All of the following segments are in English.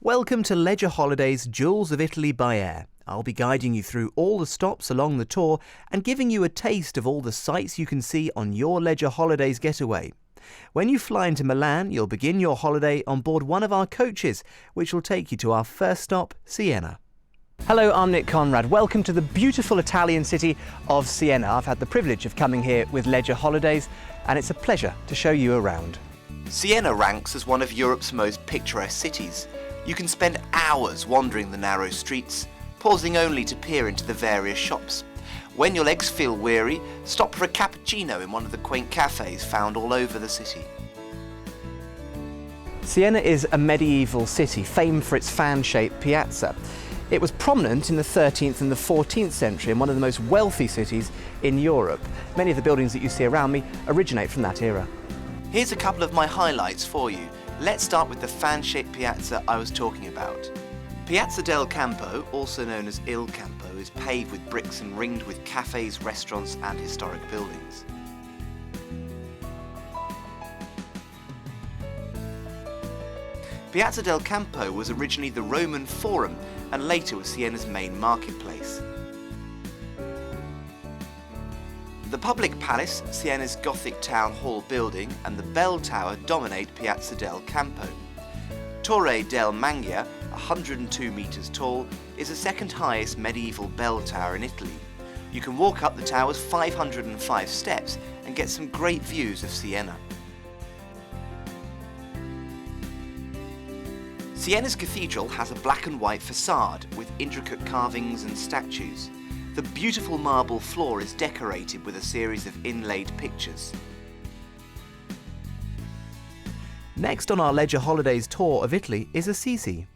Welcome to Leisure Holidays Jewels of Italy by Air. I'll be guiding you through all the stops along the tour and giving you a taste of all the sights you can see on your Leisure Holidays getaway. When you fly into Milan, you'll begin your holiday on board one of our coaches, which will take you to our first stop, Siena. Hello, I'm Nick Conrad. Welcome to the beautiful Italian city of Siena. I've had the privilege of coming here with Leisure Holidays, and it's a pleasure to show you around. Siena ranks as one of Europe's most picturesque cities. You can spend hours wandering the narrow streets, pausing only to peer into the various shops. When your legs feel weary, stop for a cappuccino in one of the quaint cafes found all over the city. Siena is a medieval city, famed for its fan-shaped piazza. It was prominent in the 13th and the 14th century and one of the most wealthy cities in Europe. Many of the buildings that you see around me originate from that era. Here's a couple of my highlights for you. Let's start with the fan-shaped piazza I was talking about. Piazza del Campo, also known as Il Campo, is paved with bricks and ringed with cafes, restaurants and historic buildings. Piazza del Campo was originally the Roman Forum and later was Siena's main marketplace. The public palace, Siena's Gothic town hall building, and the bell tower dominate Piazza del Campo. Torre del Mangia, 102 metres tall, is the second highest medieval bell tower in Italy. You can walk up the tower's 505 steps and get some great views of Siena. Siena's cathedral has a black and white facade with intricate carvings and statues. The beautiful marble floor is decorated with a series of inlaid pictures. Next on our Leisure Holidays tour of Italy is Assisi.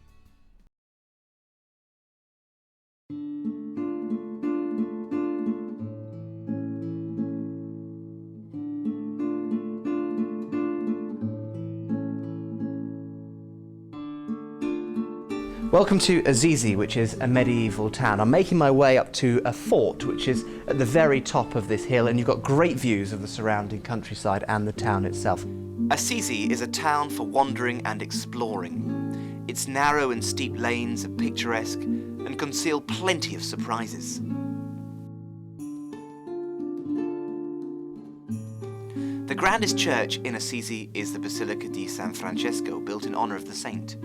Welcome to Assisi, which is a medieval town. I'm making my way up to a fort, which is at the very top of this hill, and you've got great views of the surrounding countryside and the town itself. Assisi is a town for wandering and exploring. Its narrow and steep lanes are picturesque and conceal plenty of surprises. The grandest church in Assisi is the Basilica di San Francesco, built in honour of the saint.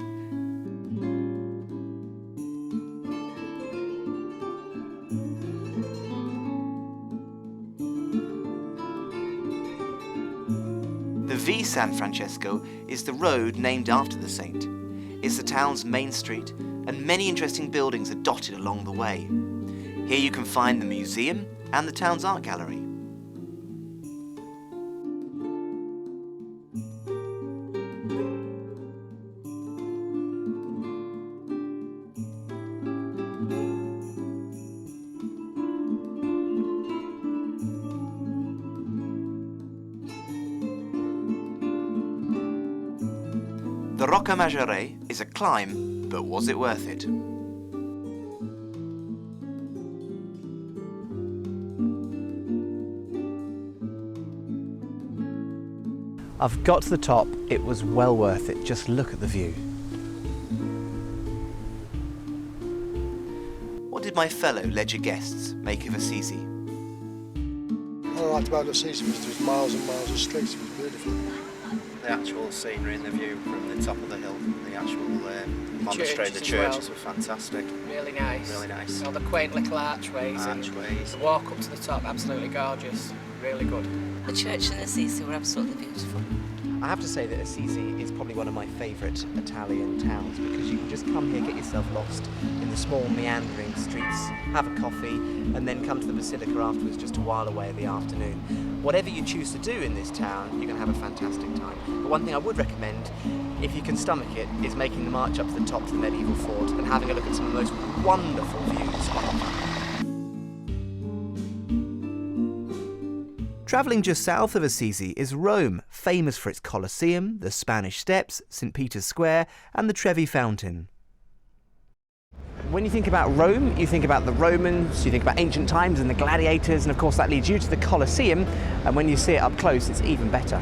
The Via San Francesco is the road named after the saint. It's the town's main street, and many interesting buildings are dotted along the way. Here you can find the museum and the town's art gallery. The Rocca Maggiore is a climb, but was it worth it? I've got to the top. It was well worth it. Just look at the view. What did my fellow Leisure guests make of Assisi? What I liked about Assisi was there was miles and miles of streets. It was beautiful. The actual scenery and the view from the top of the hill, the actual monastery, the churches were fantastic. Really nice. Really nice. All the quaint little archways. Archways. And the walk up to the top, absolutely gorgeous. Really good. The church in Assisi were absolutely beautiful. I have to say that Assisi is probably one of my favourite Italian towns because you can just come here, get yourself lost in the small meandering streets, have a coffee and then come to the Basilica afterwards just a while away in the afternoon. Whatever you choose to do in this town, you're going to have a fantastic time. But one thing I would recommend, if you can stomach it, is making the march up to the top to the medieval fort and having a look at some of the most wonderful views. Travelling just south of Assisi is Rome, famous for its Colosseum, the Spanish Steps, St. Peter's Square and the Trevi Fountain. When you think about Rome, you think about the Romans, you think about ancient times and the gladiators, and of course that leads you to the Colosseum, and when you see it up close it's even better.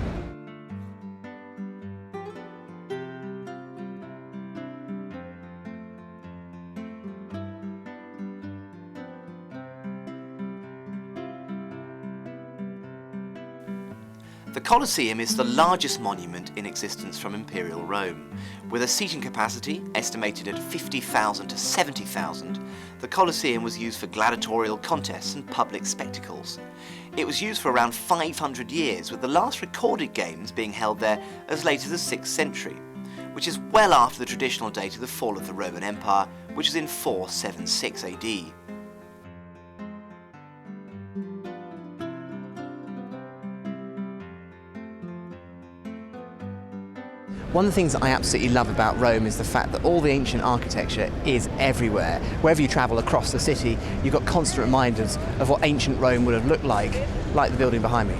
The Colosseum is the largest monument in existence from Imperial Rome. With a seating capacity estimated at 50,000 to 70,000, the Colosseum was used for gladiatorial contests and public spectacles. It was used for around 500 years, with the last recorded games being held there as late as the 6th century, which is well after the traditional date of the fall of the Roman Empire, which is in 476 AD. One of the things that I absolutely love about Rome is the fact that all the ancient architecture is everywhere. Wherever you travel across the city, you've got constant reminders of what ancient Rome would have looked like the building behind me.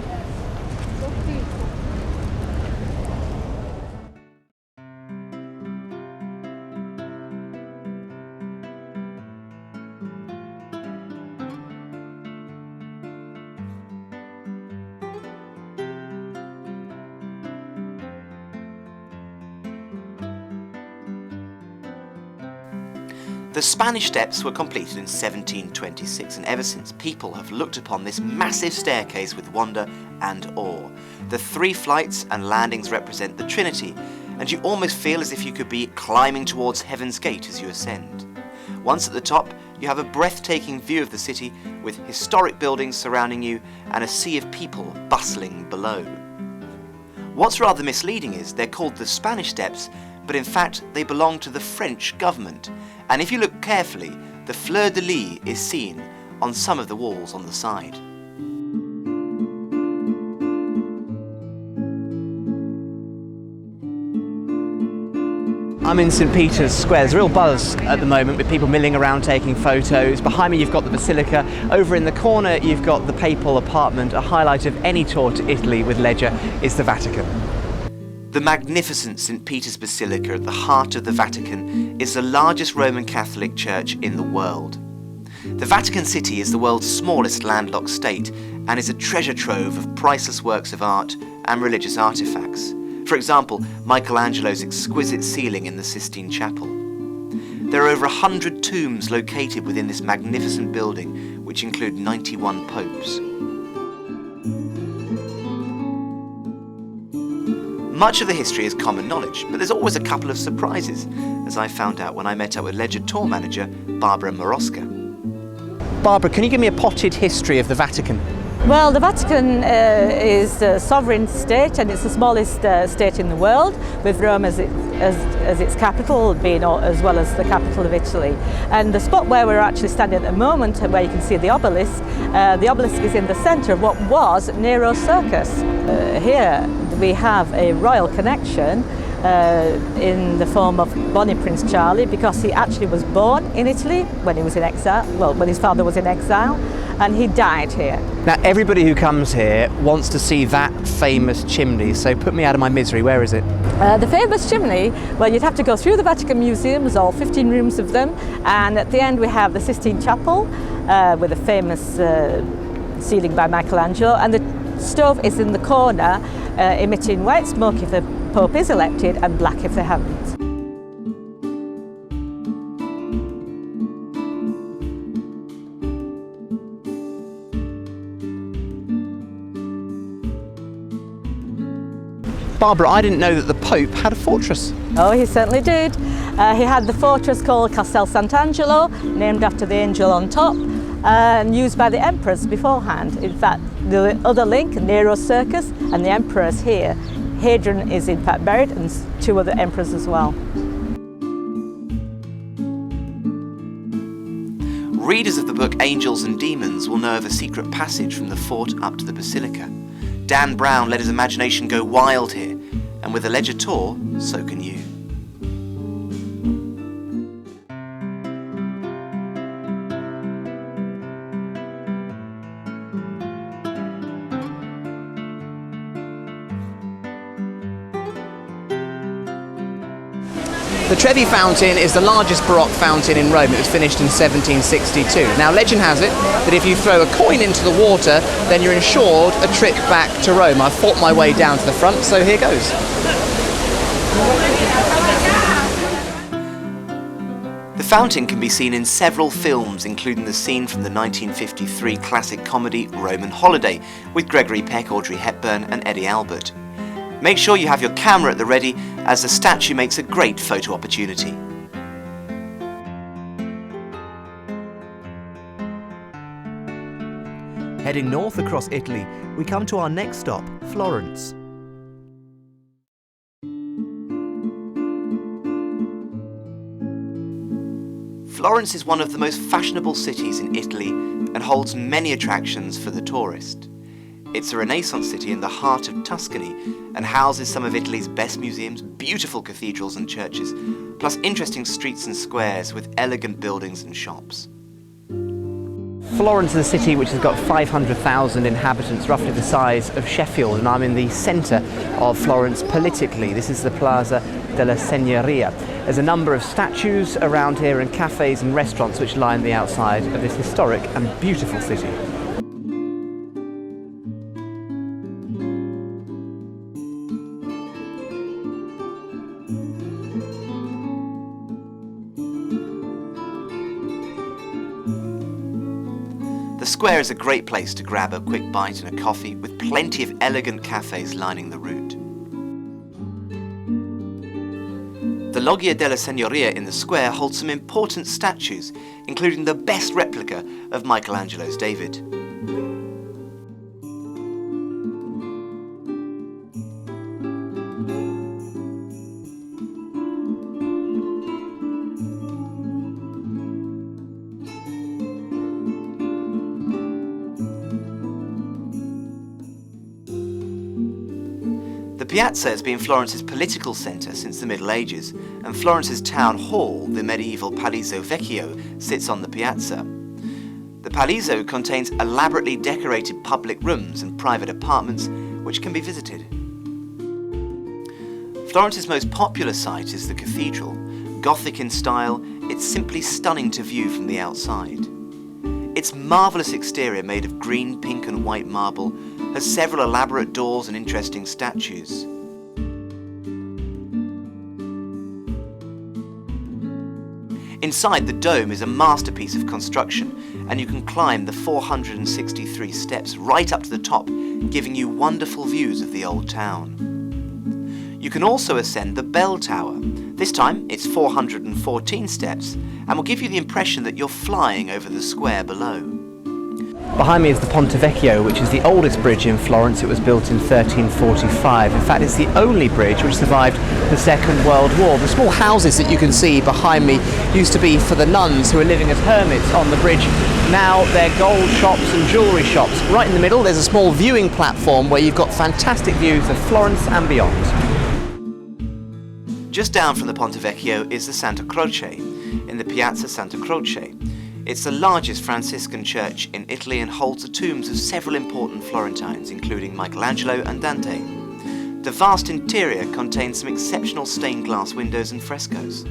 The Spanish Steps were completed in 1726, and ever since people have looked upon this massive staircase with wonder and awe. The 3 flights and landings represent the Trinity, and you almost feel as if you could be climbing towards Heaven's Gate as you ascend. Once at the top, you have a breathtaking view of the city with historic buildings surrounding you and a sea of people bustling below. What's rather misleading is they're called the Spanish Steps, but in fact they belong to the French government, and if you look carefully, the fleur-de-lis is seen on some of the walls on the side. I'm in St Peter's Square. There's a real buzz at the moment with people milling around taking photos. Behind me you've got the Basilica. Over in the corner you've got the Papal Apartment. A highlight of any tour to Italy with leisure is the Vatican. The magnificent St Peter's Basilica at the heart of the Vatican is the largest Roman Catholic church in the world. The Vatican City is the world's smallest landlocked state and is a treasure trove of priceless works of art and religious artefacts. For example, Michelangelo's exquisite ceiling in the Sistine Chapel. There are over 100 tombs located within this magnificent building, which include 91 popes. Much of the history is common knowledge, but there's always a couple of surprises, as I found out when I met up with Leisure tour manager Barbara Moroska. Barbara, can you give me a potted history of the Vatican? Well, the Vatican is a sovereign state, and it's the smallest state in the world, with Rome as its capital, being as well as the capital of Italy. And the spot where we're actually standing at the moment, where you can see the obelisk is in the centre of what was Nero's circus. Here we have a royal connection in the form of Bonnie Prince Charlie, because he actually was born in Italy when he was in exile, well, when his father was in exile, and he died here. Now everybody who comes here wants to see that famous chimney, so put me out of my misery. Where is it? The famous chimney, well, you'd have to go through the Vatican Museums, all 15 rooms of them, and at the end we have the Sistine Chapel with a famous ceiling by Michelangelo, and the stove is in the corner, emitting white smoke if the Pope is elected and black if they haven't. Barbara, I didn't know that the Pope had a fortress. Oh, he certainly did. He had the fortress called Castel Sant'Angelo, named after the angel on top, and used by the emperors beforehand. In fact, the other link, Nero's circus, and the emperors here. Hadrian is in fact buried, and 2 other emperors as well. Readers of the book Angels and Demons will know of a secret passage from the fort up to the Basilica. Dan Brown let his imagination go wild here, and with a leisure tour, so can you. The Trevi Fountain is the largest Baroque fountain in Rome. It was finished in 1762. Now, legend has it that if you throw a coin into the water, then you're ensured a trip back to Rome. I've fought my way down to the front, so here goes. The fountain can be seen in several films, including the scene from the 1953 classic comedy Roman Holiday with Gregory Peck, Audrey Hepburn and Eddie Albert. Make sure you have your camera at the ready, as the statue makes a great photo opportunity. Heading north across Italy, we come to our next stop, Florence. Florence is one of the most fashionable cities in Italy and holds many attractions for the tourist. It's a Renaissance city in the heart of Tuscany and houses some of Italy's best museums, beautiful cathedrals and churches, plus interesting streets and squares with elegant buildings and shops. Florence is a city which has got 500,000 inhabitants, roughly the size of Sheffield, and I'm in the centre of Florence politically. This is the Plaza della Signoria. There's a number of statues around here and cafes and restaurants which line the outside of this historic and beautiful city. The square is a great place to grab a quick bite and a coffee, with plenty of elegant cafes lining the route. The Loggia della Signoria in the square holds some important statues, including the best replica of Michelangelo's David. The piazza has been Florence's political centre since the Middle Ages, and Florence's town hall, the medieval Palazzo Vecchio, sits on the piazza. The Palazzo contains elaborately decorated public rooms and private apartments which can be visited. Florence's most popular site is the cathedral. Gothic in style, it's simply stunning to view from the outside. Its marvellous exterior, made of green, pink and white marble, has several elaborate doors and interesting statues. Inside, the dome is a masterpiece of construction, and you can climb the 463 steps right up to the top, giving you wonderful views of the old town. You can also ascend the bell tower. This time it's 414 steps, and will give you the impression that you're flying over the square below. Behind me is the Ponte Vecchio, which is the oldest bridge in Florence. It was built in 1345. In fact, it's the only bridge which survived the Second World War. The small houses that you can see behind me used to be for the nuns who were living as hermits on the bridge. Now they're gold shops and jewellery shops. Right in the middle there's a small viewing platform where you've got fantastic views of Florence and beyond. Just down from the Ponte Vecchio is the Santa Croce, in the Piazza Santa Croce. It's the largest Franciscan church in Italy and holds the tombs of several important Florentines, including Michelangelo and Dante. The vast interior contains some exceptional stained glass windows and frescoes.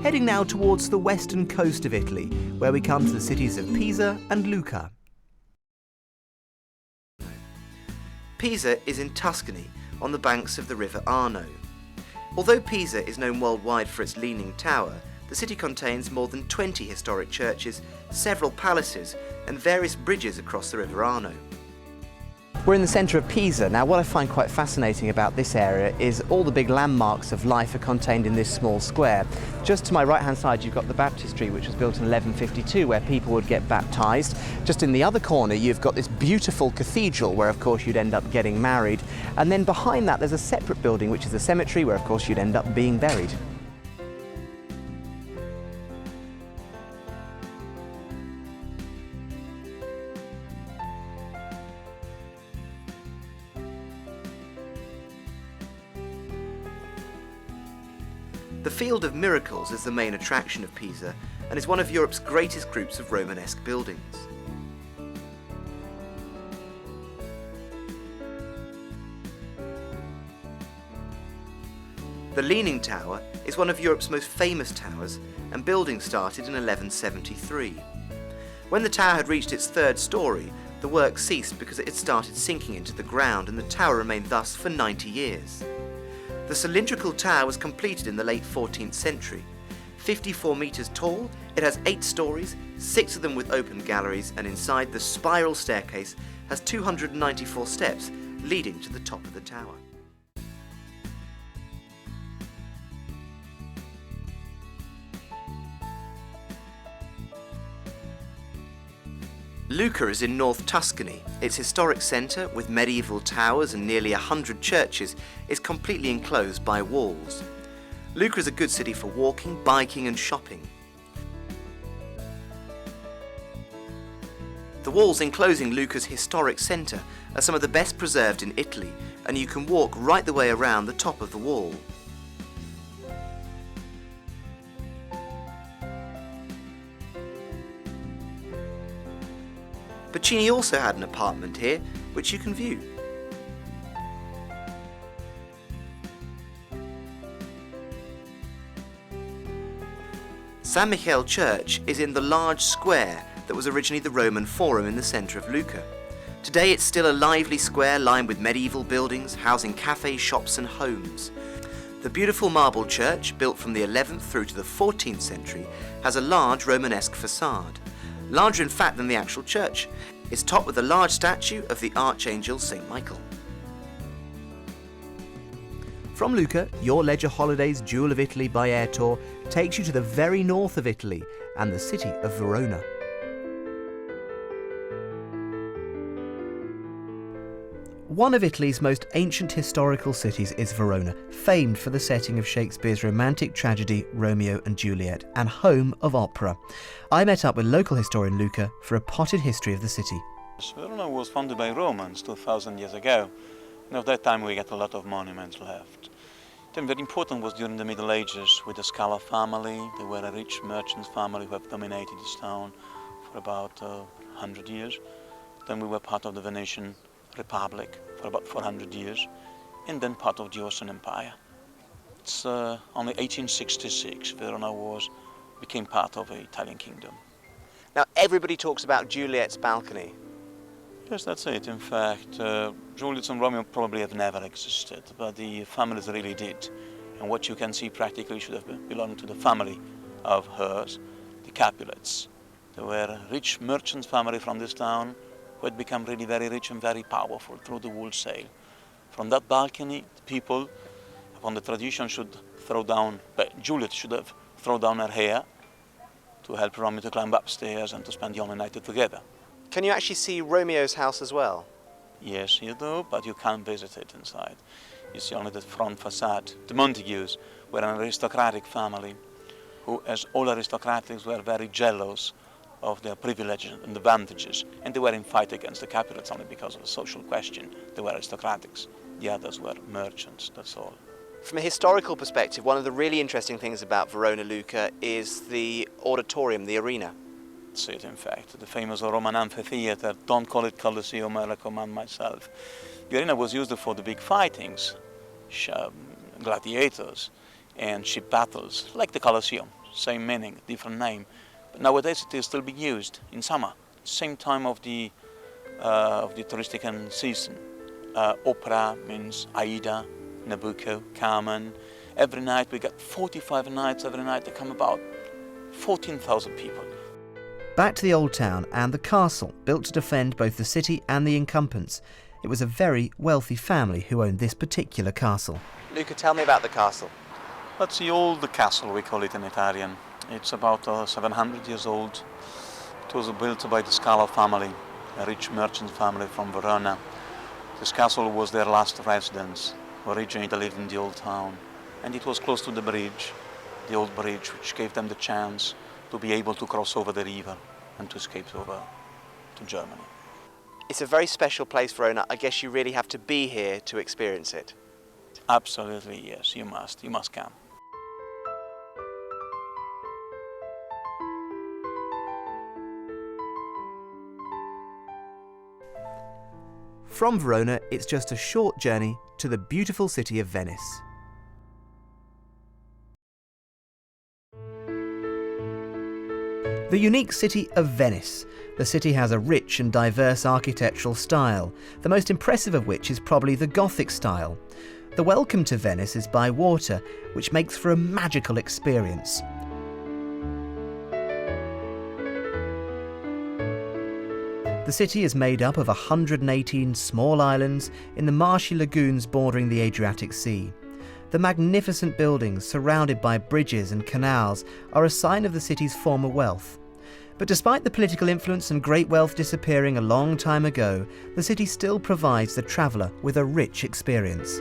Heading now towards the western coast of Italy, where we come to the cities of Pisa and Lucca. Pisa is in Tuscany, on the banks of the River Arno. Although Pisa is known worldwide for its leaning tower, the city contains more than 20 historic churches, several palaces, and various bridges across the River Arno. We're in the centre of Pisa. Now, what I find quite fascinating about this area is all the big landmarks of life are contained in this small square. Just to my right-hand side, you've got the baptistry, which was built in 1152, where people would get baptised. Just in the other corner, you've got this beautiful cathedral, where, of course, you'd end up getting married. And then behind that, there's a separate building, which is a cemetery, where, of course, you'd end up being buried. The Field of Miracles is the main attraction of Pisa and is one of Europe's greatest groups of Romanesque buildings. The Leaning Tower is one of Europe's most famous towers, and building started in 1173. When the tower had reached its third story, the work ceased because it had started sinking into the ground, and the tower remained thus for 90 years. The cylindrical tower was completed in the late 14th century. 54 metres tall, it has 8 stories, 6 of them with open galleries, and inside the spiral staircase has 294 steps leading to the top of the tower. Lucca is in North Tuscany. Its historic centre, with medieval towers and nearly 100 churches, is completely enclosed by walls. Lucca is a good city for walking, biking and shopping. The walls enclosing Lucca's historic centre are some of the best preserved in Italy, and you can walk right the way around the top of the wall. Puccini also had an apartment here, which you can view. San Michele Church is in the large square that was originally the Roman Forum in the centre of Lucca. Today it's still a lively square lined with medieval buildings, housing cafes, shops and homes. The beautiful marble church, built from the 11th through to the 14th century, has a large Romanesque facade. Larger in fact than the actual church. It's topped with a large statue of the Archangel St. Michael. From Lucca, your Leisure Holidays Jewel of Italy by Air tour takes you to the very north of Italy and the city of Verona. One of Italy's most ancient historical cities is Verona, famed for the setting of Shakespeare's romantic tragedy Romeo and Juliet and home of opera. I met up with local historian Luca for a potted history of the city. Verona was founded by Romans 2000 years ago, and at that time we got a lot of monuments left. Then very important was during the Middle Ages with the Scala family. They were a rich merchant family who have dominated this town for about 100 years. Then we were part of the Venetian Republic for about 400 years, and then part of the Austrian Empire. It's only 1866 Verona became part of the Italian kingdom. Now everybody talks about Juliet's balcony. Yes, that's it. In fact, Juliet and Romeo probably have never existed, but the families really did. And what you can see practically should have belonged to the family of hers, the Capulets. They were a rich merchant family from this town who had become really very rich and very powerful through the wholesale. From that balcony, people, upon the tradition, should throw down, Juliet should have thrown down her hair to help Romeo to climb upstairs and to spend the only night together. Can you actually see Romeo's house as well? Yes, you do, but you can't visit it inside. You see only the front facade. The Montagues were an aristocratic family who, as all aristocrats, were very jealous of their privileges and advantages, and they were in fight against the Capulets only because of the social question. They were aristocrats, the others were merchants, that's all. From a historical perspective, one of the really interesting things about Verona Lucca is the auditorium, the arena. That's it, in fact, the famous Roman amphitheater. Don't call it Colosseum, I recommend myself. The arena was used for the big fightings, gladiators and ship battles, like the Colosseum, same meaning, different name. But nowadays it is still being used in summer, same time of the touristic season. Opera means Aida, Nabucco, Carmen. Every night we got 45 nights, every night there come about 14,000 people. Back to the old town and the castle, built to defend both the city and the incumbents. It was a very wealthy family who owned this particular castle. Luca, tell me about the castle. That's the old castle, we call it in Italian. It's about 700 years old. It was built by the Scala family, a rich merchant family from Verona. This castle was their last residence. Originally they lived in the old town, and it was close to the bridge, the old bridge, which gave them the chance to be able to cross over the river and to escape over to Germany. It's a very special place, Verona. I guess you really have to be here to experience it. Absolutely, yes, you must come. From Verona, it's just a short journey to the beautiful city of Venice. The unique city of Venice. The city has a rich and diverse architectural style, the most impressive of which is probably the Gothic style. The welcome to Venice is by water, which makes for a magical experience. The city is made up of 118 small islands in the marshy lagoons bordering the Adriatic Sea. The magnificent buildings surrounded by bridges and canals are a sign of the city's former wealth. But despite the political influence and great wealth disappearing a long time ago, the city still provides the traveller with a rich experience.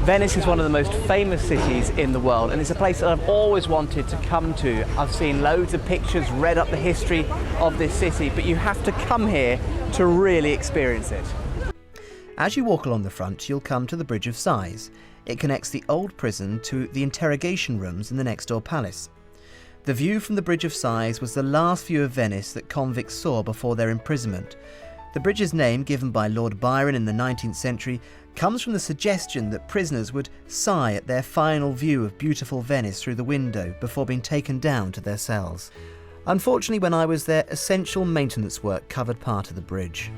Venice is one of the most famous cities in the world, and it's a place that I've always wanted to come to. I've seen loads of pictures, read up the history of this city, but you have to come here to really experience it. As you walk along the front, you'll come to the Bridge of Sighs. It connects the old prison to the interrogation rooms in the next door palace. The view from the Bridge of Sighs was the last view of Venice that convicts saw before their imprisonment. The bridge's name, given by Lord Byron in the 19th century, comes from the suggestion that prisoners would sigh at their final view of beautiful Venice through the window before being taken down to their cells. Unfortunately, when I was there, essential maintenance work covered part of the bridge.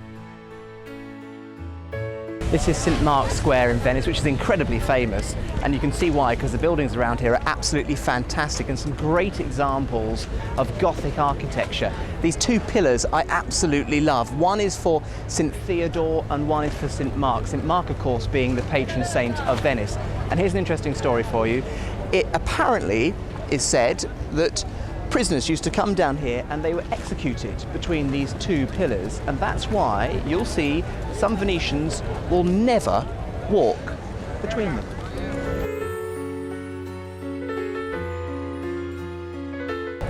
This is St Mark's Square in Venice, which is incredibly famous, and you can see why, because the buildings around here are absolutely fantastic and some great examples of Gothic architecture. These two pillars I absolutely love. One is for St Theodore and one is for St Mark. St Mark, of course, being the patron saint of Venice. And here's an interesting story for you. It apparently is said that prisoners used to come down here and they were executed between these two pillars, and that's why you'll see some Venetians will never walk between them.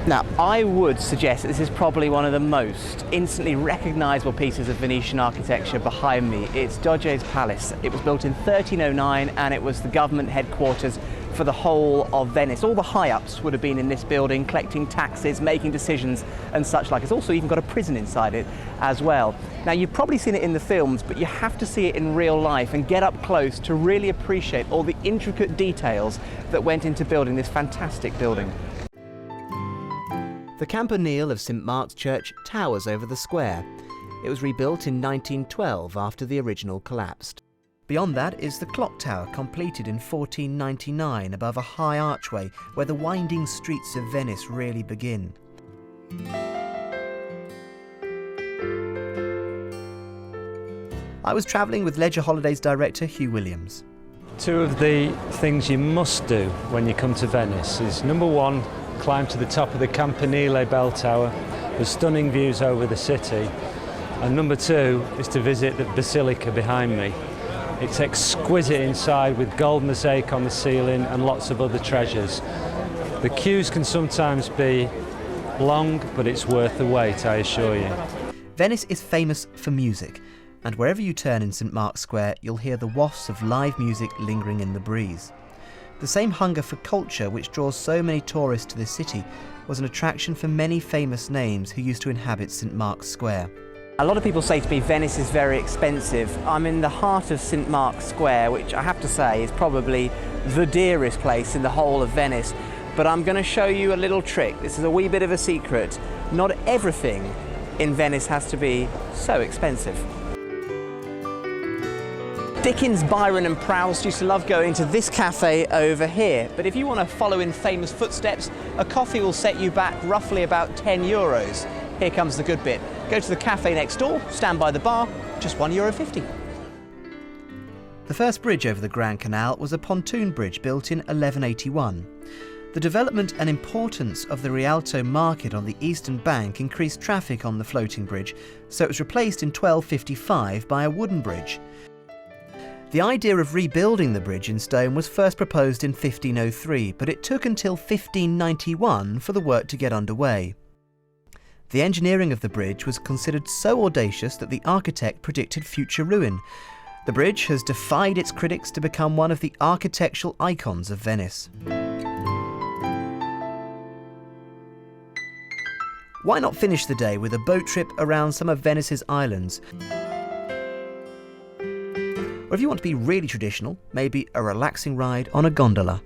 Now, I would suggest that this is probably one of the most instantly recognisable pieces of Venetian architecture behind me. It's Doge's Palace. It was built in 1309 and it was the government headquarters for the whole of Venice. All the high-ups would have been in this building, collecting taxes, making decisions and such like. It's also even got a prison inside it as well. Now, you've probably seen it in the films, but you have to see it in real life and get up close to really appreciate all the intricate details that went into building this fantastic building. The campanile of St Mark's Church towers over the square. It was rebuilt in 1912 after the original collapsed. Beyond that is the clock tower, completed in 1499 above a high archway where the winding streets of Venice really begin. I was travelling with Leisure Holidays director Hugh Williams. Two of the things you must do when you come to Venice is, number one, climb to the top of the Campanile bell tower. There's stunning views over the city. And number two is to visit the basilica behind me. It's exquisite inside with gold mosaic on the ceiling and lots of other treasures. The queues can sometimes be long, but it's worth the wait, I assure you. Venice is famous for music, and wherever you turn in St Mark's Square, you'll hear the wafts of live music lingering in the breeze. The same hunger for culture which draws so many tourists to this city was an attraction for many famous names who used to inhabit St Mark's Square. A lot of people say to me Venice is very expensive. I'm in the heart of St Mark's Square, which I have to say is probably the dearest place in the whole of Venice. But I'm going to show you a little trick. This is a wee bit of a secret. Not everything in Venice has to be so expensive. Dickens, Byron and Proust used to love going to this cafe over here, but if you want to follow in famous footsteps, a coffee will set you back roughly about €10. Here comes the good bit. Go to the cafe next door, stand by the bar, just €1.50. The first bridge over the Grand Canal was a pontoon bridge built in 1181. The development and importance of the Rialto market on the eastern bank increased traffic on the floating bridge, so it was replaced in 1255 by a wooden bridge. The idea of rebuilding the bridge in stone was first proposed in 1503, but it took until 1591 for the work to get underway. The engineering of the bridge was considered so audacious that the architect predicted future ruin. The bridge has defied its critics to become one of the architectural icons of Venice. Why not finish the day with a boat trip around some of Venice's islands? Or if you want to be really traditional, maybe a relaxing ride on a gondola.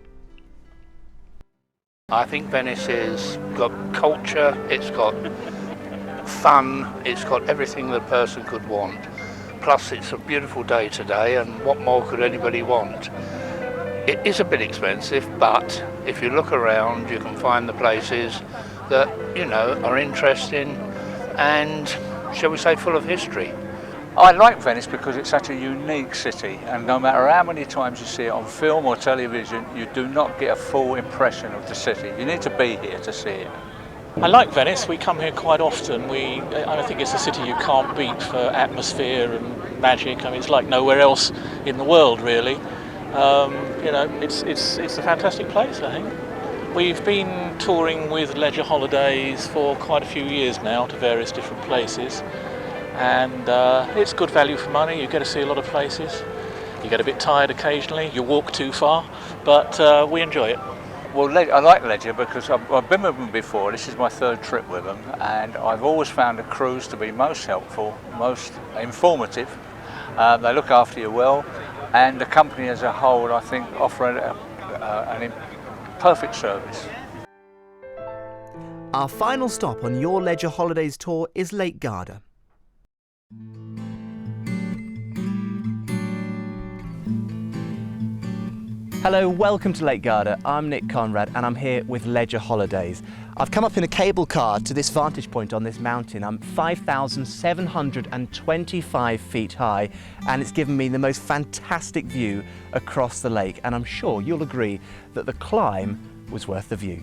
I think Venice has got culture, it's got fun, it's got everything that a person could want. Plus it's a beautiful day today, and what more could anybody want? It is a bit expensive, but if you look around you can find the places that, you know, are interesting and, shall we say, full of history. I like Venice because it's such a unique city, and no matter how many times you see it on film or television, you do not get a full impression of the city. You need to be here to see it. I like Venice. We come here quite often. I think it's a city you can't beat for atmosphere and magic. I mean, it's like nowhere else in the world, really. You know, it's a fantastic place, I think. We've been touring with Leisure Holidays for quite a few years now to various different places. And it's good value for money. You get to see a lot of places. You get a bit tired occasionally, you walk too far, but we enjoy it. Well, I like Leisure because I've been with them before. This is my third trip with them, and I've always found the cruise to be most helpful, most informative. They look after you well, and the company as a whole, I think, offer a perfect service. Our final stop on your Leisure Holidays tour is Lake Garda. Hello, welcome to Lake Garda. I'm Nick Conrad and I'm here with Leisure Holidays. I've come up in a cable car to this vantage point on this mountain. I'm 5,725 feet high and it's given me the most fantastic view across the lake, and I'm sure you'll agree that the climb was worth the view.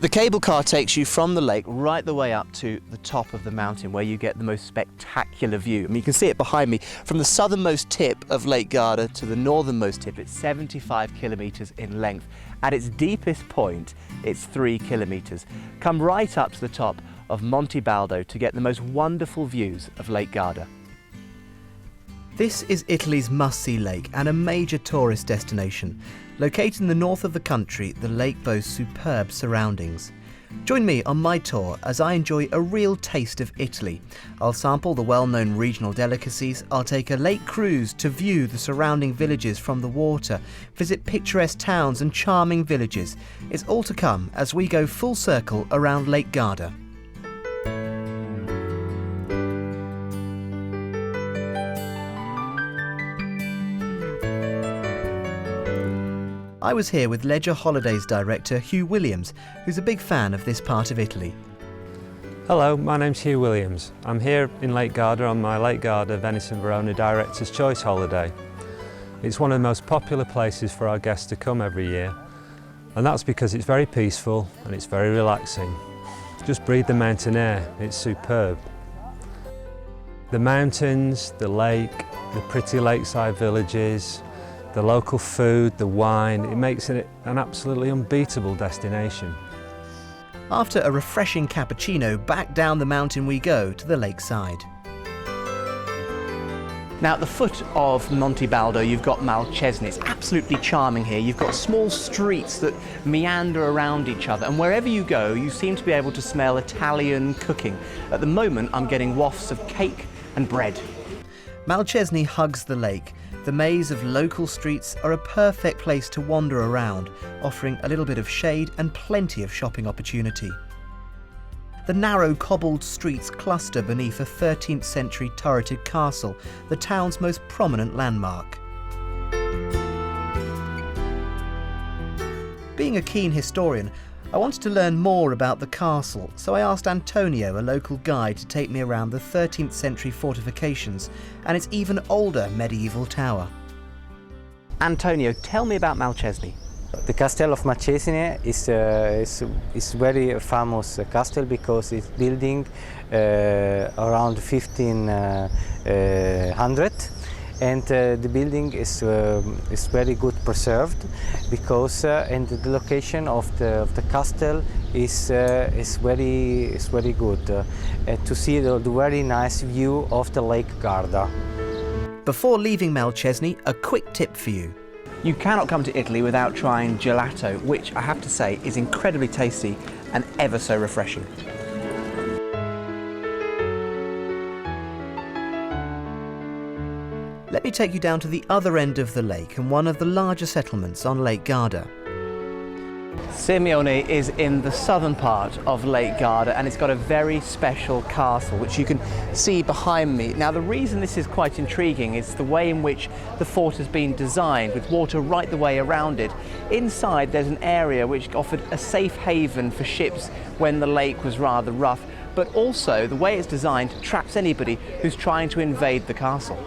The cable car takes you from the lake right the way up to the top of the mountain where you get the most spectacular view. I mean, you can see it behind me. From the southernmost tip of Lake Garda to the northernmost tip, it's 75 kilometres in length. At its deepest point, it's 3 kilometres. Come right up to the top of Monte Baldo to get the most wonderful views of Lake Garda. This is Italy's must-see lake and a major tourist destination. Located in the north of the country, the lake boasts superb surroundings. Join me on my tour as I enjoy a real taste of Italy. I'll sample the well-known regional delicacies, I'll take a lake cruise to view the surrounding villages from the water, visit picturesque towns and charming villages. It's all to come as we go full circle around Lake Garda. I was here with Leisure Holidays director Hugh Williams, who's a big fan of this part of Italy. Hello, my name's Hugh Williams. I'm here in Lake Garda on my Lake Garda Venice and Verona Director's Choice holiday. It's one of the most popular places for our guests to come every year, and that's because it's very peaceful and it's very relaxing. Just breathe the mountain air, it's superb. The mountains, the lake, the pretty lakeside villages, the local food, the wine, it makes it an absolutely unbeatable destination. After a refreshing cappuccino, back down the mountain we go to the lakeside. Now at the foot of Monte Baldo you've got Malcesine. It's absolutely charming here. You've got small streets that meander around each other, and wherever you go you seem to be able to smell Italian cooking. At the moment I'm getting wafts of cake and bread. Malcesine hugs the lake. The maze of local streets are a perfect place to wander around, offering a little bit of shade and plenty of shopping opportunity. The narrow cobbled streets cluster beneath a 13th century turreted castle, the town's most prominent landmark. Being a keen historian, I wanted to learn more about the castle, so I asked Antonio, a local guide, to take me around the 13th century fortifications and its even older medieval tower. Antonio, tell me about Malcesine. The Castle of Malcesine is very famous castle because it's building around 1500. And the building is very good preserved because and the location of the castle is very good to see the very nice view of the Lake Garda. Before leaving Malcesine, a quick tip for you. You cannot come to Italy without trying gelato, which I have to say is incredibly tasty and ever so refreshing. Let me take you down to the other end of the lake and one of the larger settlements on Lake Garda. Sirmione is in the southern part of Lake Garda, and it's got a very special castle which you can see behind me. Now, the reason this is quite intriguing is the way in which the fort has been designed, with water right the way around it. Inside there's an area which offered a safe haven for ships when the lake was rather rough, but also the way it's designed traps anybody who's trying to invade the castle.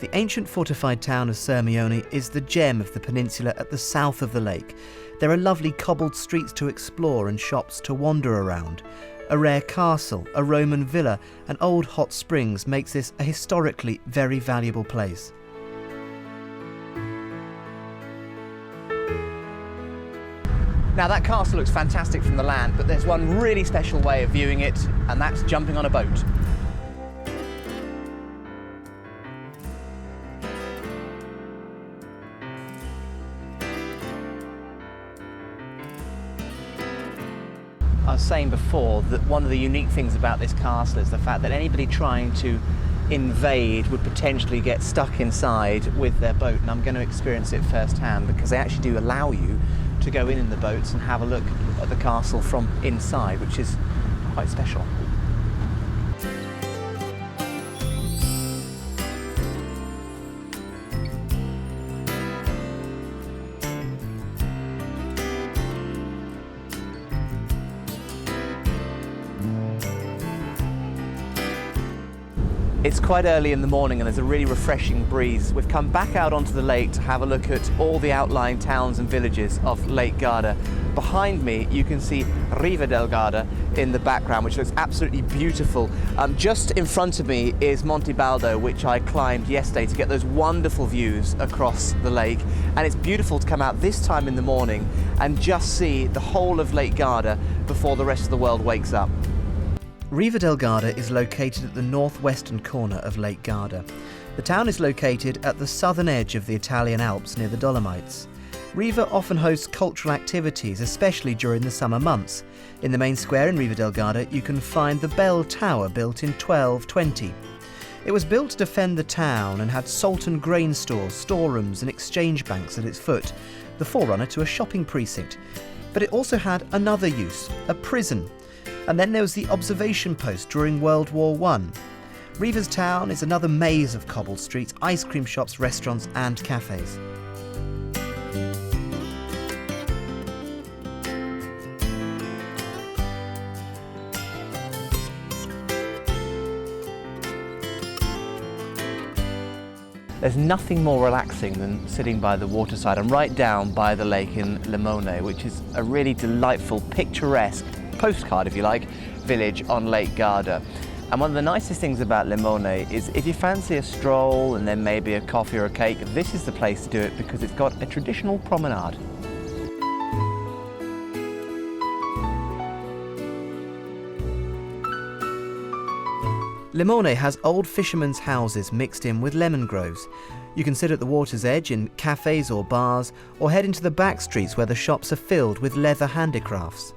The ancient fortified town of Sirmione is the gem of the peninsula at the south of the lake. There are lovely cobbled streets to explore and shops to wander around. A rare castle, a Roman villa and old hot springs makes this a historically very valuable place. Now, that castle looks fantastic from the land, but there's one really special way of viewing it, and that's jumping on a boat. I was saying before that one of the unique things about this castle is the fact that anybody trying to invade would potentially get stuck inside with their boat, and I'm going to experience it firsthand because they actually do allow you to go in the boats and have a look at the castle from inside, which is quite special. It's quite early in the morning and there's a really refreshing breeze. We've come back out onto the lake to have a look at all the outlying towns and villages of Lake Garda. Behind me you can see Riva del Garda in the background, which looks absolutely beautiful. Just in front of me is Monte Baldo, which I climbed yesterday to get those wonderful views across the lake. And it's beautiful to come out this time in the morning and just see the whole of Lake Garda before the rest of the world wakes up. Riva del Garda is located at the northwestern corner of Lake Garda. The town is located at the southern edge of the Italian Alps near the Dolomites. Riva often hosts cultural activities, especially during the summer months. In the main square in Riva del Garda you can find the Bell Tower, built in 1220. It was built to defend the town and had salt and grain stores, storerooms and exchange banks at its foot, the forerunner to a shopping precinct. But it also had another use, a prison. And then there was the observation post during World War I. Riva's town is another maze of cobbled streets, ice cream shops, restaurants and cafes. There's nothing more relaxing than sitting by the waterside. I'm right down by the lake in Limone, which is a really delightful, picturesque postcard, if you like, village on Lake Garda. And one of the nicest things about Limone is if you fancy a stroll and then maybe a coffee or a cake, this is the place to do it because it's got a traditional promenade. Limone has old fishermen's houses mixed in with lemon groves. You can sit at the water's edge in cafes or bars, or head into the back streets where the shops are filled with leather handicrafts.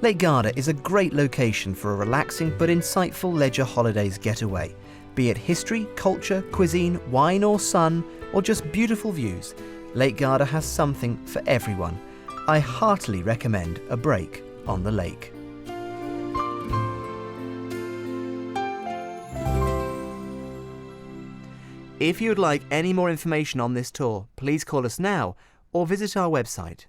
Lake Garda is a great location for a relaxing but insightful leisure holidays getaway. Be it history, culture, cuisine, wine or sun, or just beautiful views, Lake Garda has something for everyone. I heartily recommend a break on the lake. If you'd like any more information on this tour, please call us now or visit our website.